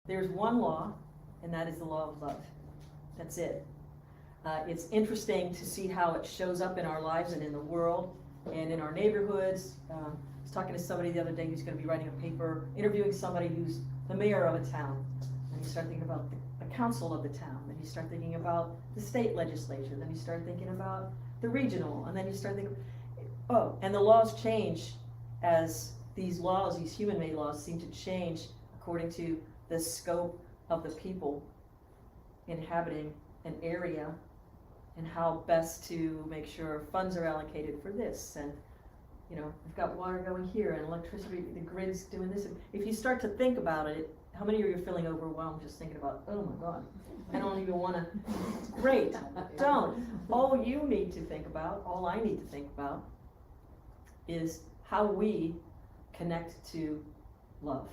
there's one law, and that is the law of love. That's it. It's interesting to see how it shows up in our lives and in the world and in our neighborhoods. I was talking to somebody the other day who's going to be writing a paper, interviewing somebody who's the mayor of a town. And you start thinking about the council of the town. Then you start thinking about the state legislature. Then you start thinking about the regional. And then you start thinking, oh, and the laws change as these laws, these human-made laws, seem to change according to the scope of the people inhabiting an area and how best to make sure funds are allocated for this. And you know, we've got water going here and electricity, the grid's doing this. If you start to think about it, how many of you are feeling overwhelmed just thinking about, oh my God, I don't even want to, great, don't. All you need to think about, all I need to think about is how we connect to love.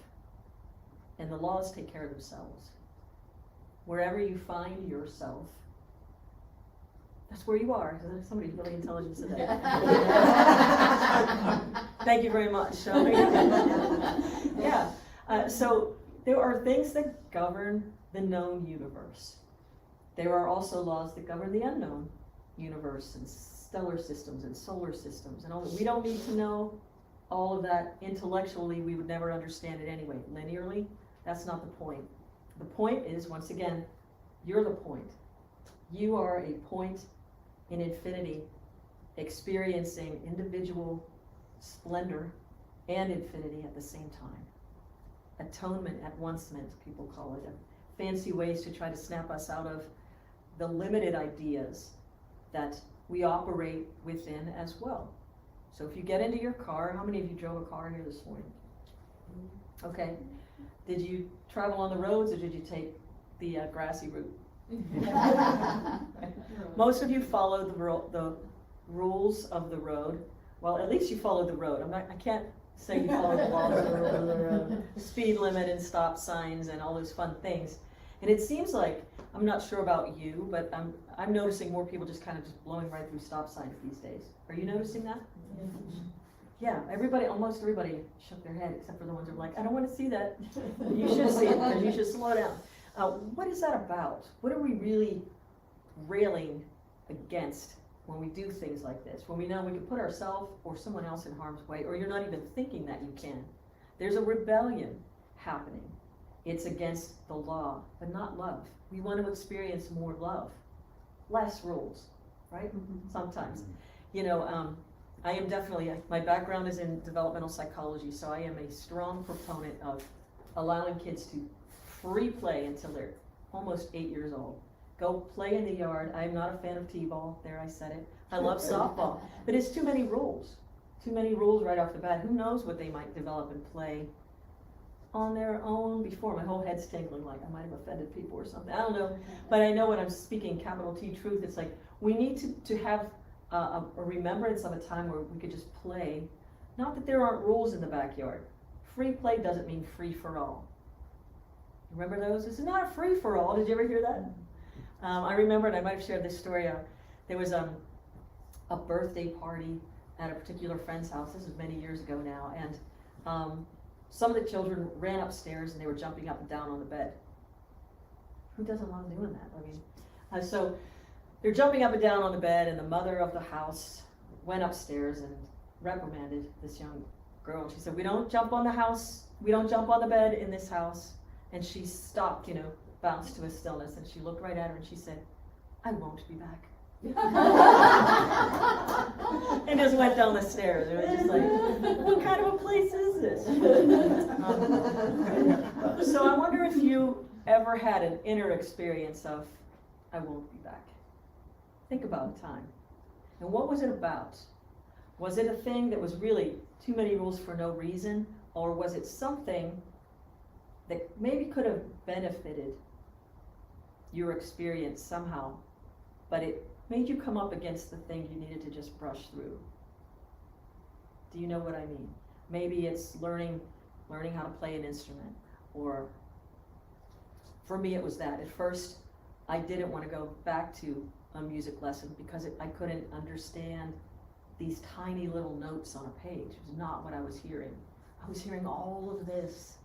And the laws take care of themselves. Wherever you find yourself, that's where you are. Somebody really intelligent said that. Thank you very much. Yeah. So there are things that govern the known universe. There are also laws that govern the unknown universe and stellar systems and solar systems and all that. We don't need to know all of that intellectually. We would never understand it anyway. Linearly, that's not the point. The point is, once again, you're the point. You are a point in infinity, experiencing individual splendor and infinity at the same time. Atonement at oncement, people call it. Fancy ways to try to snap us out of the limited ideas that we operate within as well. So if you get into your car, how many of you drove a car here this morning? Okay. Did you travel on the roads or did you take the grassy route? Most of you followed the rules of the road. Well, at least you followed the road. I can't say you followed the laws of the road, speed limit and stop signs and all those fun things. And it seems like, I'm not sure about you, but I'm noticing more people just kind of just blowing right through stop signs these days. Are you noticing that? Yeah, almost everybody shook their head except for the ones who are like, I don't want to see that. You should see it because you should slow down. What is that about? What are we really railing against when we do things like this? When we know we can put ourselves or someone else in harm's way, or you're not even thinking that you can. There's a rebellion happening. It's against the law, but not love. We want to experience more love, less rules, right? Sometimes. You know, I am definitely, my background is in developmental psychology, so I am a strong proponent of allowing kids to free play until they're almost 8 years old. Go play in the yard. I'm not a fan of t-ball. There, I said it. I love softball. But it's too many rules. Too many rules right off the bat. Who knows what they might develop and play on their own before. My whole head's tingling like I might have offended people or something. I don't know. But I know when I'm speaking capital T truth, it's like we need to have a remembrance of a time where we could just play. Not that there aren't rules in the backyard. Free play doesn't mean free for all. Remember those? This is not a free for all. Did you ever hear that? I remember, and I might have shared this story. There was a birthday party at a particular friend's house. This was many years ago now, and some of the children ran upstairs and they were jumping up and down on the bed. Who doesn't love doing that? I mean, so they're jumping up and down on the bed, and the mother of the house went upstairs and reprimanded this young girl. And she said, "We don't jump on the house. We don't jump on the bed in this house." And she stopped, bounced to a stillness, and she looked right at her and she said, "I won't be back." And just went down the stairs. It was just like, what kind of a place is this? So I wonder if you ever had an inner experience of, I won't be back. Think about a time. And what was it about? Was it a thing that was really too many rules for no reason? Or was it something that maybe could have benefited your experience somehow, but it made you come up against the thing you needed to just brush through? Do you know what I mean? Maybe it's learning how to play an instrument, or for me it was that. At first, I didn't want to go back to a music lesson because I couldn't understand these tiny little notes on a page. It was not what I was hearing. I was hearing all of this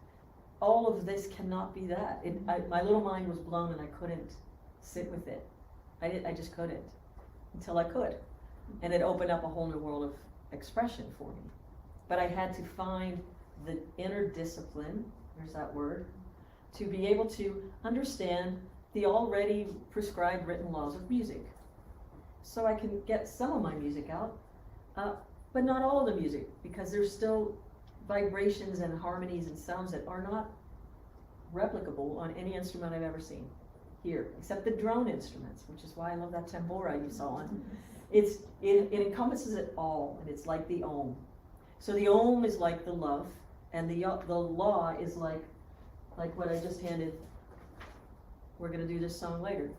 all of this cannot be that. My little mind was blown and I couldn't sit with it. I just couldn't until I could. And it opened up a whole new world of expression for me. But I had to find the inner discipline, there's that word, to be able to understand the already prescribed written laws of music. So I can get some of my music out, but not all of the music, because there's still vibrations and harmonies and sounds that are not replicable on any instrument I've ever seen here, except the drone instruments, which is why I love that tambora you saw on. It encompasses it all, and it's like the Om. So the Om is like the love, and the law is like what I just handed. We're going to do this song later.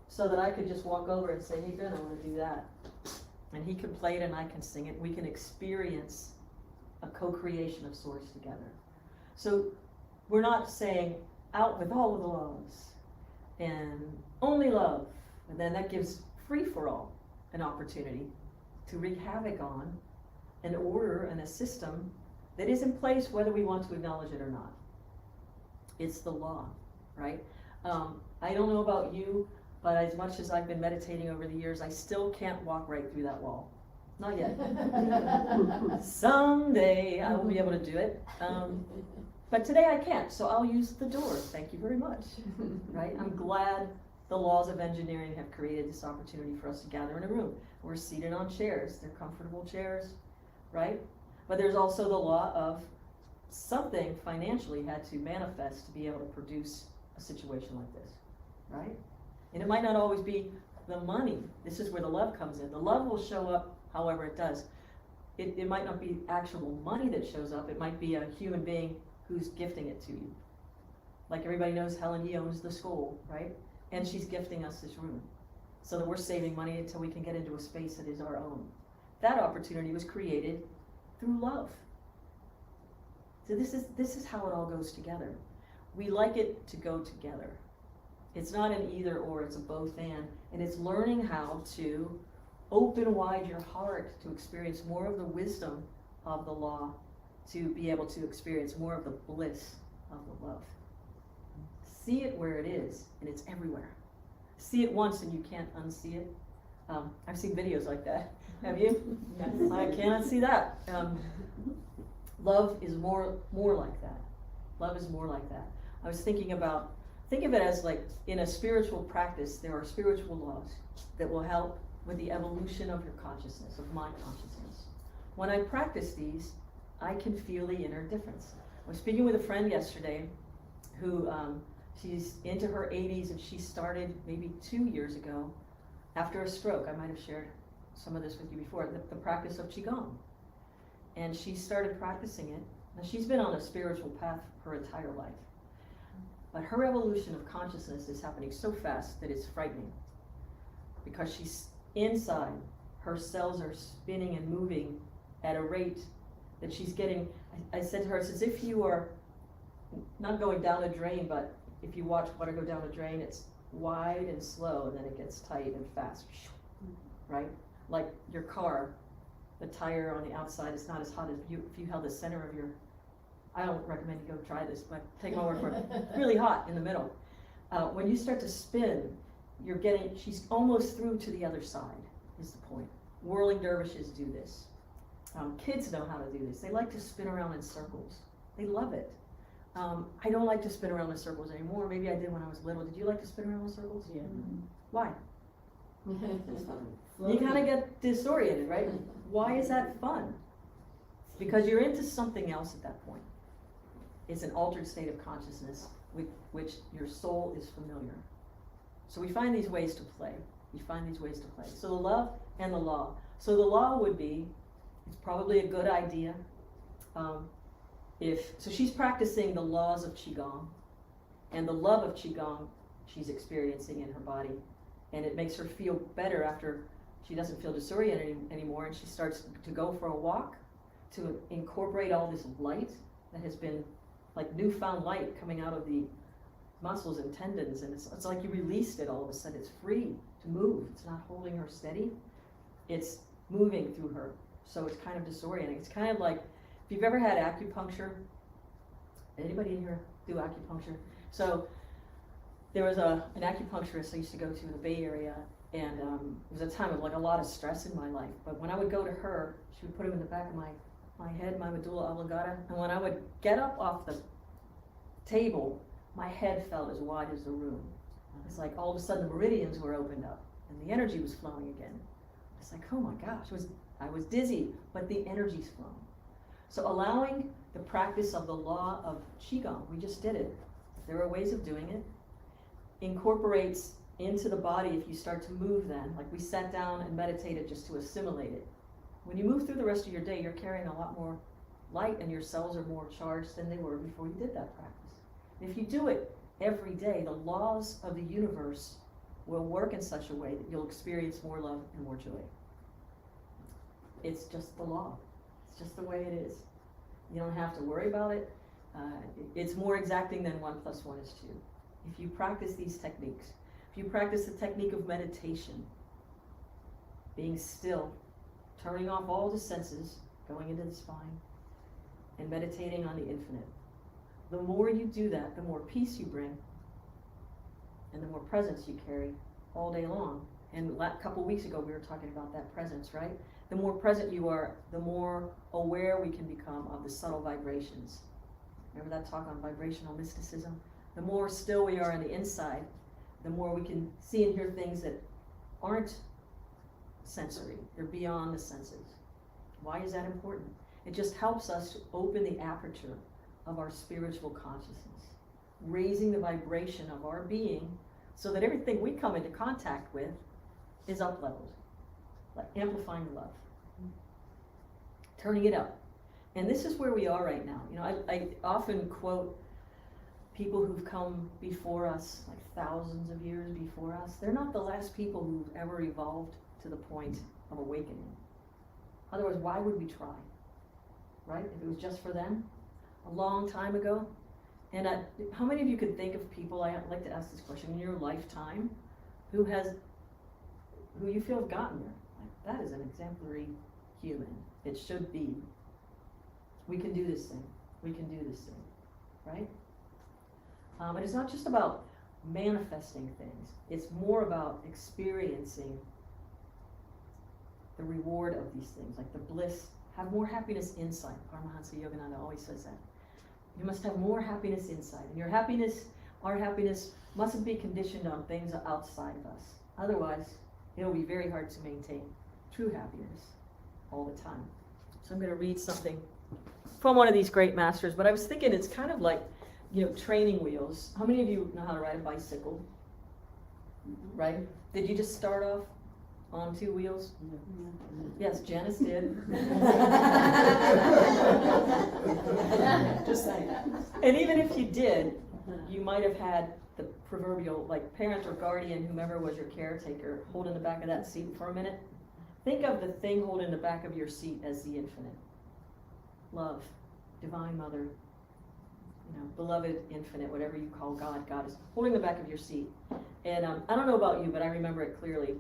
So that I could just walk over and say, hey Ben, I want to do that. And he can play it and I can sing it. We can experience a co-creation of sorts together. So we're not saying out with all of the laws and only love. And then that gives free for all an opportunity to wreak havoc on an order and a system that is in place whether we want to acknowledge it or not. It's the law, right? I don't know about you, but as much as I've been meditating over the years, I still can't walk right through that wall. Not yet. Someday I will be able to do it. But today I can't, so I'll use the door. Thank you very much. Right? I'm glad the laws of engineering have created this opportunity for us to gather in a room. We're seated on chairs. They're comfortable chairs, right? But there's also the law of something financially had to manifest to be able to produce a situation like this, right? And it might not always be the money. This is where the love comes in. The love will show up however it does. It might not be actual money that shows up. It might be a human being who's gifting it to you. Like everybody knows, Helen Yee owns the school, right? And she's gifting us this room so that we're saving money until we can get into a space that is our own. That opportunity was created through love. So this is how it all goes together. We like it to go together. It's not an either or, it's a both and it's learning how to open wide your heart to experience more of the wisdom of the law, to be able to experience more of the bliss of the love. See it where it is, and it's everywhere. See it once and you can't unsee it. I've seen videos like that. Have you? I cannot see that. Love is more like that. Love is more like that. I was thinking about, think of it as like in a spiritual practice, there are spiritual laws that will help with the evolution of your consciousness, of my consciousness. When I practice these, I can feel the inner difference. I was speaking with a friend yesterday who, she's into her 80s and she started maybe 2 years ago after a stroke. I might have shared some of this with you before, the practice of Qigong. And she started practicing it. Now she's been on a spiritual path her entire life. But her evolution of consciousness is happening so fast that it's frightening. Because she's inside, her cells are spinning and moving at a rate that she's getting. I said to her, it's as if you are not going down a drain, but if you watch water go down a drain, it's wide and slow, and then it gets tight and fast, right? Like your car, the tire on the outside is not as hot as if you held the center of your, I don't recommend you go try this, but take my word for it. It's really hot in the middle. When you start to spin, she's almost through to the other side, is the point. Whirling dervishes do this. Kids know how to do this. They like to spin around in circles. They love it. I don't like to spin around in circles anymore. Maybe I did when I was little. Did you like to spin around in circles? Yeah. Why? You kind of get disoriented, right? Why is that fun? Because you're into something else at that point. It's an altered state of consciousness with which your soul is familiar. So we find these ways to play. So the love and the law. So the law would be, it's probably a good idea. So she's practicing the laws of Qigong, and the love of Qigong she's experiencing in her body. And it makes her feel better after she doesn't feel disoriented anymore, and she starts to go for a walk, to incorporate all this light that has been like newfound light coming out of the muscles and tendons, and it's like you released it all of a sudden. It's free to move. It's not holding her steady. It's moving through her. So it's kind of disorienting. It's kind of like, if you've ever had acupuncture, anybody in here do acupuncture. So there was an acupuncturist I used to go to in the Bay Area, and it was a time of like a lot of stress in my life. But when I would go to her, she would put him in the back of my head, my medulla oblongata, and when I would get up off the table, my head felt as wide as the room. It's like all of a sudden the meridians were opened up and the energy was flowing again. It's like, oh my gosh, I was dizzy, but the energy's flowing. So allowing the practice of the law of Qigong, we just did it. There are ways of doing it. Incorporates into the body if you start to move then, like we sat down and meditated just to assimilate it. When you move through the rest of your day, you're carrying a lot more light and your cells are more charged than they were before you did that practice. If you do it every day, the laws of the universe will work in such a way that you'll experience more love and more joy. It's just the law. It's just the way it is. You don't have to worry about it. It's more exacting than 1 + 1 is 2. If you practice these techniques, if you practice the technique of meditation, being still, turning off all the senses, going into the spine, and meditating on the infinite, the more you do that, the more peace you bring, and the more presence you carry all day long. And a couple weeks ago, we were talking about that presence, right? The more present you are, the more aware we can become of the subtle vibrations. Remember that talk on vibrational mysticism? The more still we are on the inside, the more we can see and hear things that aren't sensory. They're beyond the senses. Why is that important? It just helps us to open the aperture of our spiritual consciousness, raising the vibration of our being so that everything we come into contact with is up-leveled, like amplifying love, turning it up. And this is where we are right now. You know, I often quote people who've come before us, like thousands of years before us. They're not the last people who've ever evolved to the point of awakening. Otherwise, why would we try, right? If it was just for them, a long time ago. And how many of you could think of people, I'd like to ask this question, in your lifetime, who you feel have gotten there? Like, that is an exemplary human. It should be. We can do this thing. We can do this thing, right? And it's not just about manifesting things. It's more about experiencing the reward of these things, like the bliss. Have more happiness inside. Paramahansa Yogananda always says that. You must have more happiness inside. And your happiness, our happiness, mustn't be conditioned on things outside of us. Otherwise, it'll be very hard to maintain true happiness all the time. So I'm going to read something from one of these great masters, but I was thinking it's kind of like, you know, training wheels. How many of you know how to ride a bicycle? Right? Did you just start off on 2 wheels? Yes, Janice did. Just saying. And even if you did, you might have had the proverbial, like, parent or guardian, whomever was your caretaker, holding the back of that seat for a minute. Think of the thing holding the back of your seat as the infinite. Love, Divine Mother, you know, beloved infinite, whatever you call God. God is holding the back of your seat. And I don't know about you, but I remember it clearly.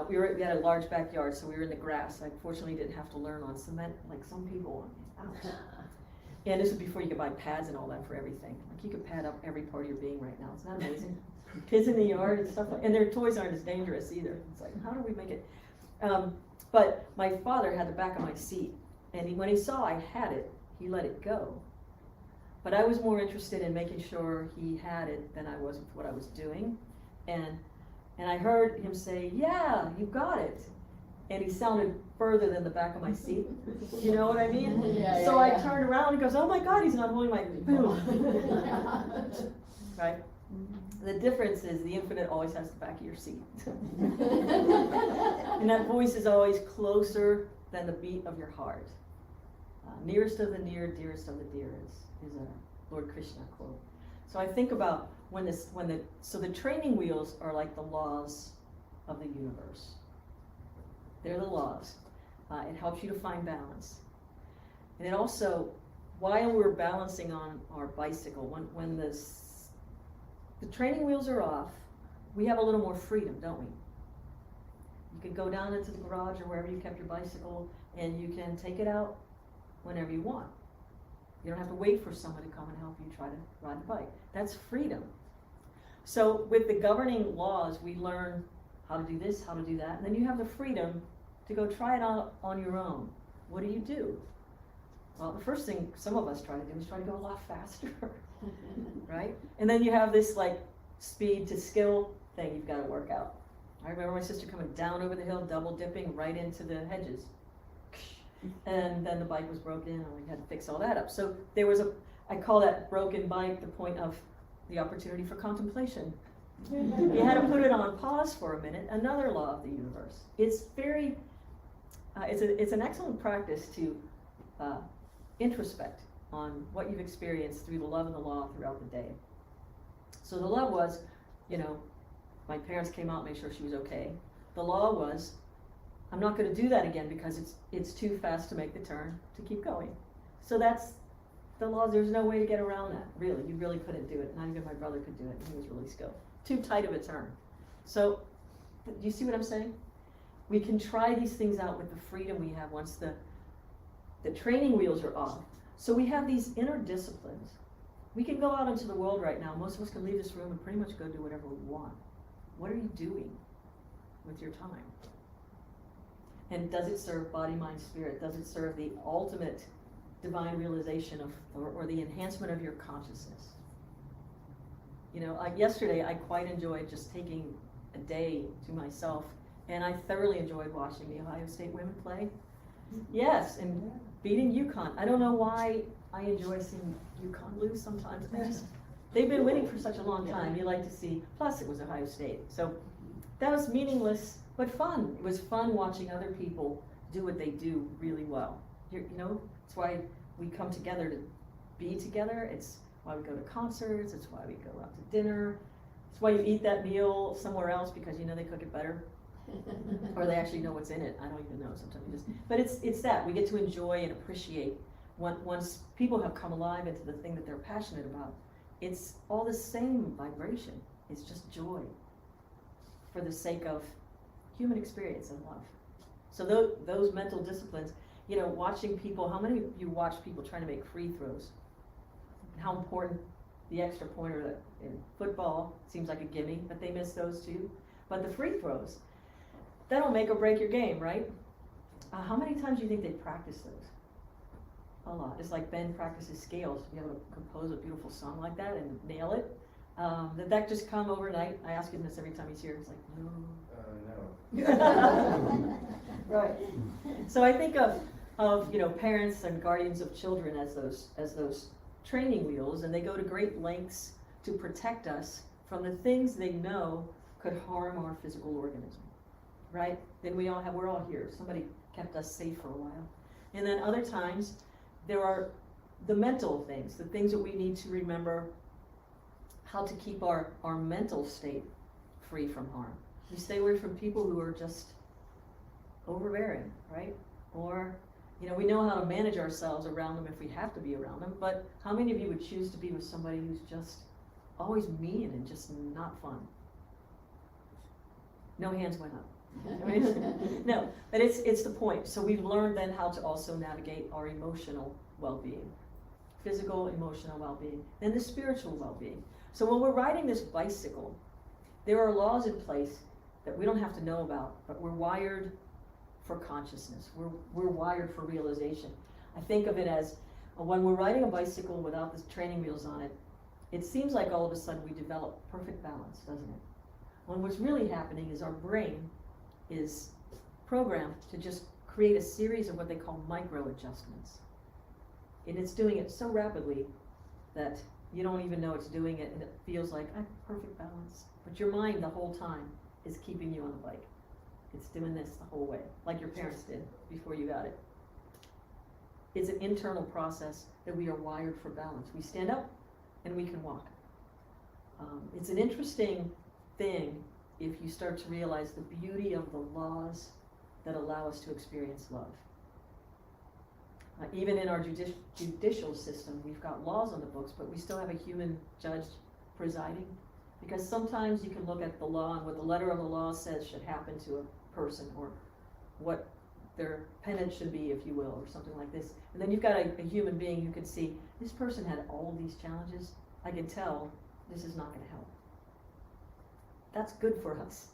We had a large backyard, so we were in the grass. I fortunately didn't have to learn on cement like some people. Ouch. And this was before you could buy pads and all that for everything. Like, you could pad up every part of your being right now. Isn't that amazing? Kids in the yard and stuff like, and their toys aren't as dangerous either. It's like, how do we make it? But my father had the back of my seat, and when he saw I had it, he let it go. But I was more interested in making sure he had it than I was with what I was doing. And I heard him say, "Yeah, you got it." And he sounded further than the back of my seat. You know what I mean? So I turned around and he goes, "Oh my God, he's not holding my boom." Right? The difference is the infinite always has the back of your seat. And that voice is always closer than the beat of your heart. Nearest of the near, dearest of the dear is a Lord Krishna quote. So I think about so the training wheels are like the laws of the universe. They're the laws. It helps you to find balance. And it also, while we're balancing on our bicycle, when the training wheels are off, we have a little more freedom, don't we? You can go down into the garage or wherever you kept your bicycle, and you can take it out whenever you want. You don't have to wait for someone to come and help you try to ride the bike. That's freedom. So with the governing laws, we learn how to do this, how to do that, and then you have the freedom to go try it out on your own. What do? Well, the first thing some of us try to do is try to go a lot faster, right? And then you have this like speed to skill thing you've got to work out. I remember my sister coming down over the hill, double dipping right into the hedges. And then the bike was broken and we had to fix all that up. So there was I call that broken bike the point of the opportunity for contemplation. You had to put it on pause for a minute, another law of the universe. It's very, it's an excellent practice to introspect on what you've experienced through the love and the law throughout the day. So the love was, my parents came out, made sure she was okay. The law was, I'm not going to do that again because it's too fast to make the turn to keep going. So that's the law. There's no way to get around that, really. You really couldn't do it. Not even my brother could do it. He was really skilled. Too tight of a turn. So, do you see what I'm saying? We can try these things out with the freedom we have once the training wheels are off. So we have these inner disciplines. We can go out into the world right now. Most of us can leave this room and pretty much go do whatever we want. What are you doing with your time? And does it serve body, mind, spirit? Does it serve the ultimate divine realization of, or the enhancement of your consciousness? Like yesterday, I quite enjoyed just taking a day to myself, and I thoroughly enjoyed watching the Ohio State women play. Yes, and beating UConn. I don't know why I enjoy seeing UConn lose sometimes. They've been winning for such a long time. You like to see, plus it was Ohio State. So that was meaningless, but fun. It was fun watching other people do what they do really well. It's why we come together to be together. It's why we go to concerts. It's why we go out to dinner. It's why you eat that meal somewhere else because they cook it better. Or they actually know what's in it. I don't even know sometimes. But it's that. We get to enjoy and appreciate once people have come alive into the thing that they're passionate about. It's all the same vibration. It's just joy for the sake of human experience and love. So those mental disciplines, watching people, how many of you watch people trying to make free throws? How important the extra pointer in football seems like a gimme, but they miss those too. But the free throws, that'll make or break your game, right? How many times do you think they practice those? A lot. It's like Ben practices scales to be able to compose a beautiful song like that and nail it. Did that just come overnight? I ask him this every time he's here. He's like, no. No. Right. So I think of parents and guardians of children as those training wheels, and they go to great lengths to protect us from the things they know could harm our physical organism. Right? Then we're all here. Somebody kept us safe for a while. And then other times, there are the mental things, the things that we need to remember how to keep our mental state free from harm. We stay away from people who are just overbearing, right? Or, we know how to manage ourselves around them if we have to be around them, but how many of you would choose to be with somebody who's just always mean and just not fun? No hands went up. No, but it's the point. So we've learned then how to also navigate our emotional well-being, physical, emotional well-being, and the spiritual well-being. So when we're riding this bicycle, there are laws in place that we don't have to know about, but we're wired for consciousness. We're wired for realization. I think of it as when we're riding a bicycle without the training wheels on it, it seems like all of a sudden we develop perfect balance, doesn't it? When what's really happening is our brain is programmed to just create a series of what they call micro adjustments. And it's doing it so rapidly that you don't even know it's doing it, and it feels like perfect balance. But your mind the whole time is keeping you on the bike. It's doing this the whole way, like your parents did before you got it. It's an internal process that we are wired for balance. We stand up and we can walk. It's an interesting thing if you start to realize the beauty of the laws that allow us to experience love. Even in our judicial system, we've got laws on the books, but we still have a human judge presiding. Because sometimes you can look at the law and what the letter of the law says should happen to a person, or what their penance should be, if you will, or something like this. And then you've got a human being who can see, this person had all these challenges. I can tell this is not going to help. That's good for us.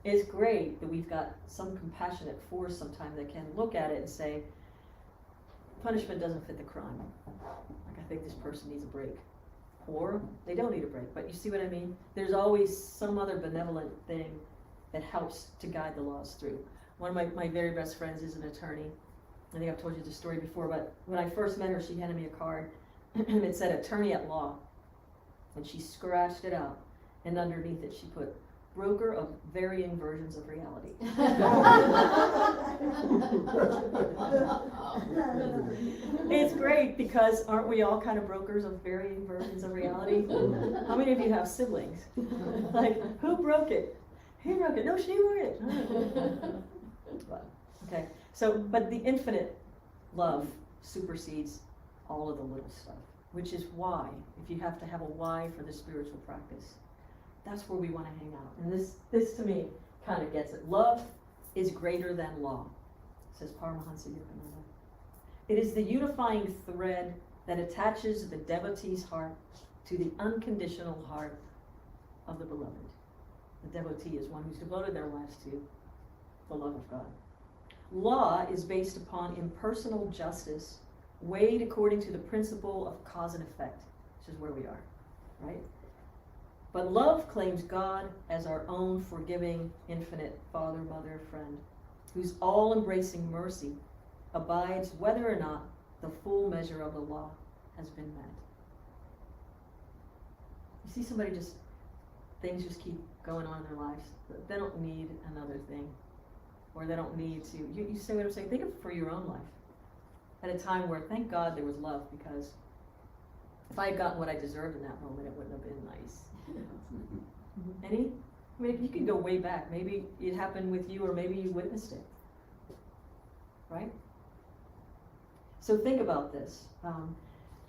It's great that we've got some compassionate force sometimes that can look at it and say, punishment doesn't fit the crime. Like, I think this person needs a break. Or they don't need a break, but you see what I mean? There's always some other benevolent thing that helps to guide the laws through. One of my very best friends is an attorney. I think I've told you the story before, but when I first met her, she handed me a card and it said attorney at law. And she scratched it out, and underneath it she put broker of varying versions of reality. It's great because aren't we all kind of brokers of varying versions of reality? How many of you have siblings? Like, who broke it? He broke it. No, she broke it. Okay, so, but the infinite love supersedes all of the little stuff, which is why, if you have to have a why for the spiritual practice, that's where we want to hang out. And this to me kind of gets it. Love is greater than law, says Paramahansa Yogananda. It is the unifying thread that attaches the devotee's heart to the unconditional heart of the beloved. The devotee is one who's devoted their lives to the love of God. Law is based upon impersonal justice, weighed according to the principle of cause and effect, which is where we are, right? But love claims God as our own forgiving, infinite Father, Mother, friend, whose all-embracing mercy abides whether or not the full measure of the law has been met. You see somebody things just keep going on in their lives. They don't need another thing, or they don't need to. You say what I'm saying? Think of it for your own life. At a time where, thank God, there was love, because if I had gotten what I deserved in that moment, it wouldn't have been nice. Any? I mean, you can go way back. Maybe it happened with you, or maybe you witnessed it. Right? So think about this.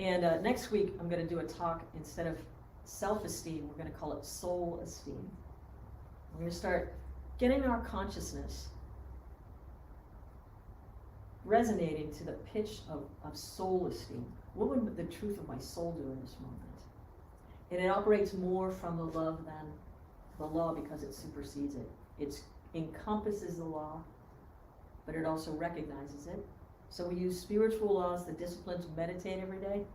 And next week, I'm going to do a talk, instead of self-esteem, we're going to call it soul esteem. We're going to start getting our consciousness resonating to the pitch of soul esteem. What would the truth of my soul do in this moment? And it operates more from the love than the law, because it supersedes it. It encompasses the law, but it also recognizes it. So we use spiritual laws, the discipline, to meditate every day,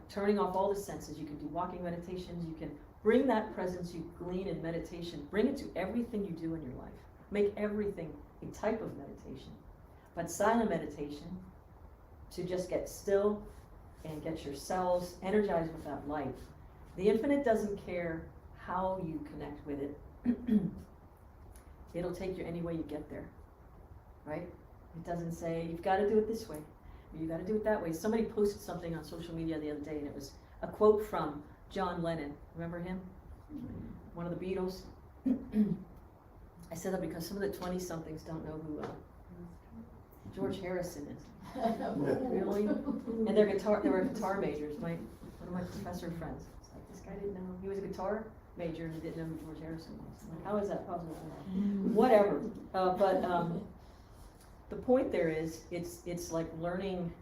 turning off all the senses. You can do walking meditations. You can bring that presence you glean in meditation, bring it to everything you do in your life. Make everything a type of meditation. But silent meditation, to just get still and get yourselves energized with that light. The infinite doesn't care how you connect with it. It'll take you any way you get there, right? It doesn't say, you've got to do it this way, or you've got to do it that way. Somebody posted something on social media the other day, and it was a quote from John Lennon. Remember him? One of the Beatles. I said that because some of the 20-somethings don't know who George Harrison is. Really? And they were guitar majors. One of my professor friends. It's like, this guy didn't know. He was a guitar major and he didn't know who George Harrison was. I'm like, how is that possible? Whatever. But the point there is, it's like learning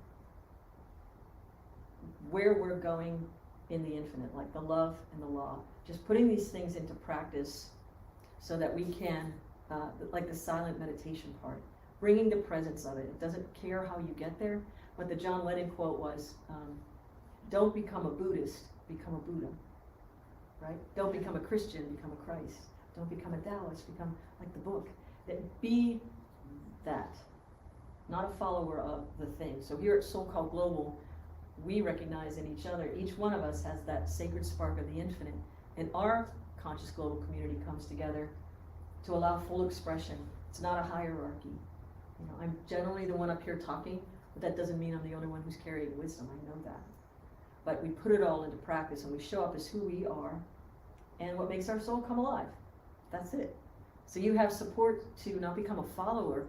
where we're going in the infinite, like the love and the law. Just putting these things into practice so that we can, like the silent meditation part, bringing the presence of it. It doesn't care how you get there, but the John Lennon quote was, don't become a Buddhist, become a Buddha, right? Don't become a Christian, become a Christ. Don't become a Taoist, become like the book. Be that, not a follower of the thing. So here at SoulCall Global, we recognize in each other, each one of us has that sacred spark of the infinite, and our conscious global community comes together to allow full expression. It's not a hierarchy. You know, I'm generally the one up here talking, but that doesn't mean I'm the only one who's carrying wisdom. I know that. But we put it all into practice, and we show up as who we are and what makes our soul come alive. That's it. So you have support to not become a follower,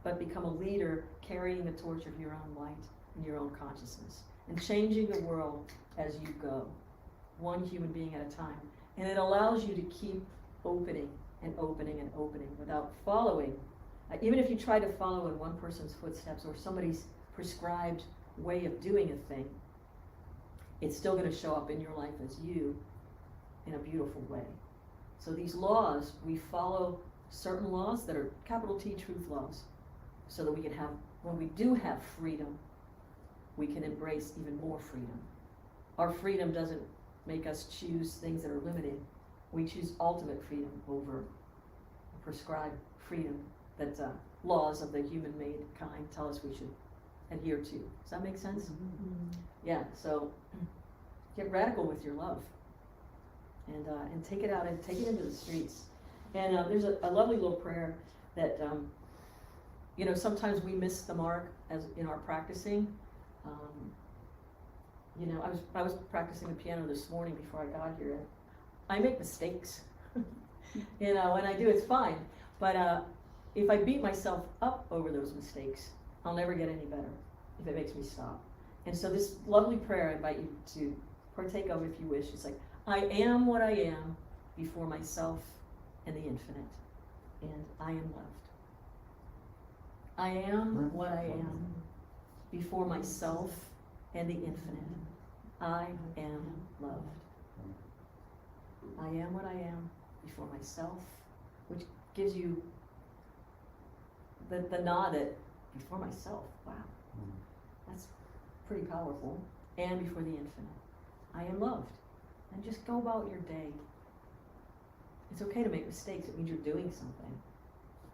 but become a leader carrying the torch of your own light and your own consciousness, and changing the world as you go, one human being at a time. And it allows you to keep opening and opening and opening without following Even if you try to follow in one person's footsteps or somebody's prescribed way of doing a thing, it's still going to show up in your life as you in a beautiful way. So these laws, we follow certain laws that are capital T truth laws, so that we can have, when we do have freedom, we can embrace even more freedom. Our freedom doesn't make us choose things that are limited. We choose ultimate freedom over prescribed freedom that laws of the human-made kind tell us we should adhere to. Does that make sense? Mm-hmm. Yeah, so get radical with your love, and take it out and take it into the streets. And there's a lovely little prayer that, sometimes we miss the mark as in our practicing. I was practicing the piano this morning before I got here. I make mistakes. When I do, it's fine. But if I beat myself up over those mistakes, I'll never get any better if it makes me stop. And so this lovely prayer I invite you to partake of if you wish. It's like, I am what I am before myself and the infinite, and I am loved. I am what I am before myself and the infinite. I am loved. I am what I am before myself, which gives you the nod that before myself, wow, that's pretty powerful, and before the infinite. I am loved. And just go about your day. It's okay to make mistakes. It means you're doing something.